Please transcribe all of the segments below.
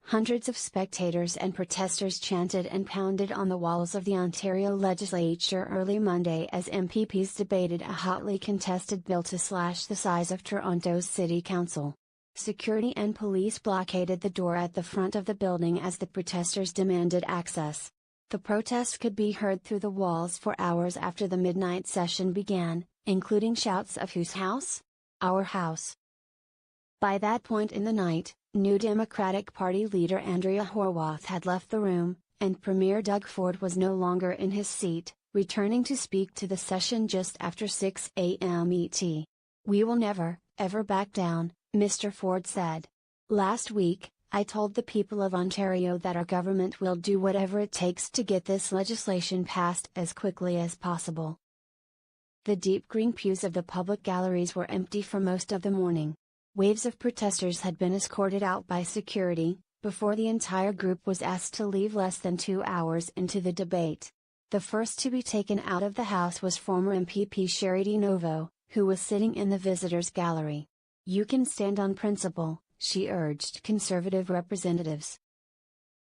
Hundreds of spectators and protesters chanted and pounded on the walls of the Ontario legislature early Monday as MPPs debated a hotly contested bill to slash the size of Toronto's city council. Security and police blockaded the door at the front of the building as the protesters demanded access. The protest could be heard through the walls for hours after the midnight session began, including shouts of "Whose house? Our house." By that point in the night, New Democratic Party leader Andrea Hor had left the room, and Premier Doug Ford was no longer in his seat, returning to speak to the session just after 6 a.m. ET. "We will never, ever back down," Mr. Ford said. "Last week, I told the people of Ontario that our government will do whatever it takes to get this legislation passed as quickly as possible." The deep green pews of the public galleries were empty for most of the morning. Waves of protesters had been escorted out by security, before the entire group was asked to leave less than 2 hours into the debate. The first to be taken out of the House was former MPP Toront.o, who was sitting in the visitors' gallery. "You can stand on principle," she urged Conservative representatives.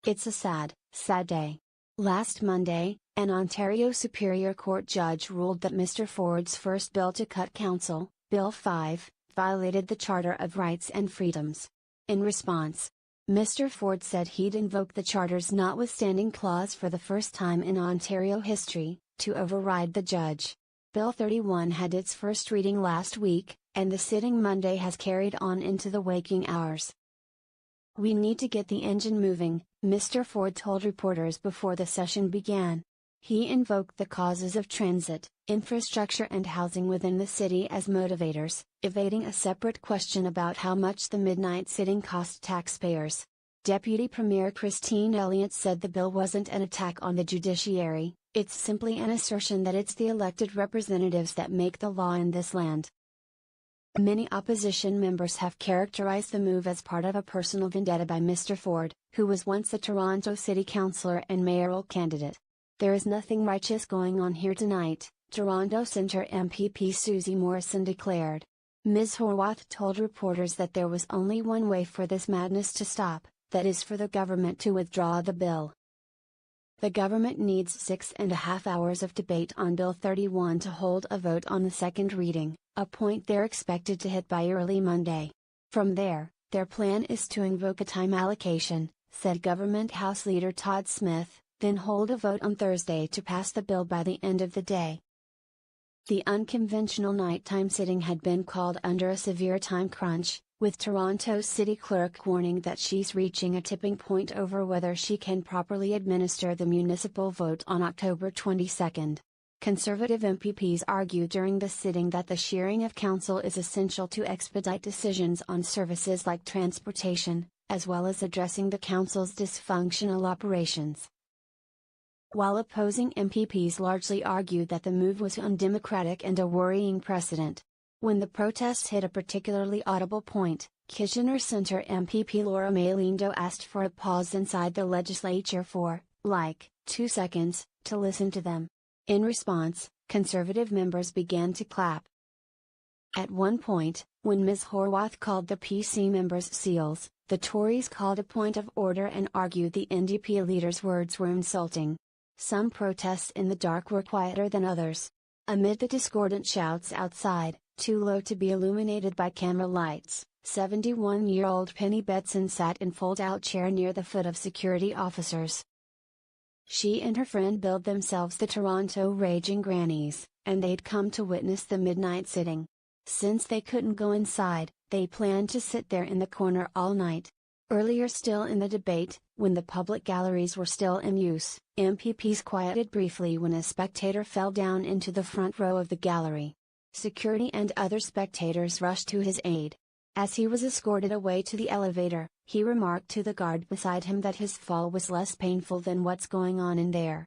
"It's a sad, sad day." Last Monday, an Ontario Superior Court judge ruled that Mr. Ford's first bill to cut council, Bill 5, violated the Charter of Rights and Freedoms. In response, Mr. Ford said he'd invoke the Charter's notwithstanding clause for the first time in Ontario history, to override the judge. Bill 31 had its first reading last week, and the sitting Monday has carried on into the waking hours. "We need to get the engine moving," Mr. Ford told reporters before the session began. He invoked the causes of transit, infrastructure and housing within the city as motivators, evading a separate question about how much the midnight sitting cost taxpayers. Deputy Premier Christine Elliott said the bill wasn't an attack on the judiciary, it's simply an assertion that it's the elected representatives that make the law in this land. Many opposition members have characterized the move as part of a personal vendetta by Mr. Ford, who was once a Toronto city councillor and mayoral candidate. "There is nothing righteous going on here tonight," Toronto Centre MPP Susie Morrison declared. Ms. Hor told reporters that there was only one way for this madness to stop, that is for the government to withdraw the bill. The government needs 6.5 hours of debate on Bill 31 to hold a vote on the second reading, a point they're expected to hit by early Monday. From there, their plan is to invoke a time allocation, said Government House Leader Todd Smith, then hold a vote on Thursday to pass the bill by the end of the day. The unconventional nighttime sitting had been called under a severe time crunch, with Toronto's city clerk warning that she's reaching a tipping point over whether she can properly administer the municipal vote on October 22. Conservative MPPs argued during the sitting that the shearing of council is essential to expedite decisions on services like transportation, as well as addressing the council's dysfunctional operations. While opposing MPPs largely argued that the move was undemocratic and a worrying precedent. When the protest hit a particularly audible point, Kitchener Centre MPP Laura May-Lindo asked for a pause inside the legislature for, 2 seconds, to listen to them. In response, Conservative members began to clap. At one point, when Ms. Hor called the PC members seals, the Tories called a point of order and argued the NDP leader's words were insulting. Some protests in the dark were quieter than others. Amid the discordant shouts outside, too low to be illuminated by camera lights, 71-year-old Penny Betson sat in fold-out chair near the foot of security officers. She and her friend billed themselves the Toronto Raging Grannies, and they'd come to witness the midnight sitting. Since they couldn't go inside, they planned to sit there in the corner all night. Earlier still in the debate, when the public galleries were still in use, MPPs quieted briefly when a spectator fell down into the front row of the gallery. Security and other spectators rushed to his aid. As he was escorted away to the elevator, he remarked to the guard beside him that his fall was less painful than what's going on in there.